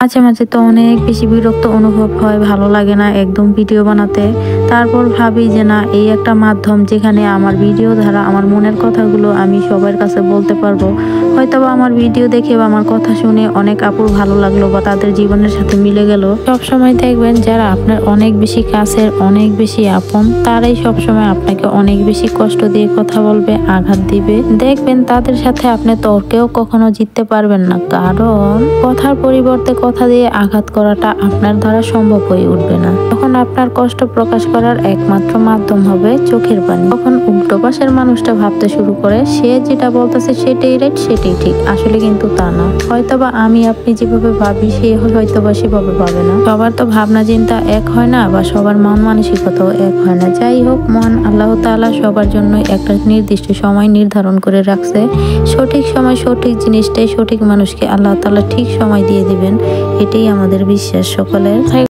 মাঝে মাঝে তো অনেক বেশি বিরক্ত অনুভব হয়, ভালো লাগে না একদম ভিডিও বানাতে। তারপর ভাবি যে না, এই একটা মাধ্যম যেখানে আমার ভিডিও দ্বারা আমার মনের কথাগুলো আমি সবার কাছে বলতে পারবো। হয়তোবা আমার ভিডিও দেখে বা আমার কথা শুনে অনেক আপুর ভালো লাগলো বা তাদের জীবনের সাথে মিলে গেল। সবসময় দেখবেন যারা আপনার অনেক বেশি কাছের, অনেক বেশি আপন, তারাই সবসময় আপনাকে অনেক বেশি কষ্ট দিয়ে কথা বলবে, আঘাত দিবে। দেখবেন তাদের সাথে আপনি তর্কেও কখনো জিততে পারবেন না, কারণ কথার পরিবর্তে কথা দিয়ে আঘাত করাটা আপনার দ্বারা সম্ভব হয়ে উঠবে না। তখন আপনার কষ্ট প্রকাশ করার একমাত্র মাধ্যম হবে চোখের পানি। তখন উল্টো পাশের মানুষটা ভাবতে শুরু করে সে যেটা বলতেছে সেটাই রাইট, সেটাই ঠিক। আসলে কিন্তু তা না। হয়তোবা আমি আপনি যেভাবে ভাবি সে হয়তোবা সেভাবে ভাবে না। সবার তো ভাবনা চিন্তা এক হয় না, বা সবার মন মানসিকতাও এক হয় না। যাই হোক, মহান আল্লাহ তাআলা সবার জন্য একটা নির্দিষ্ট সময় নির্ধারণ করে রাখছে। সঠিক সময় সঠিক জিনিসটাই সঠিক মানুষকে আল্লাহ তাআলা ঠিক সময় দিয়ে দিবেন। এটাই আমাদের বিশ্বাস সকলের।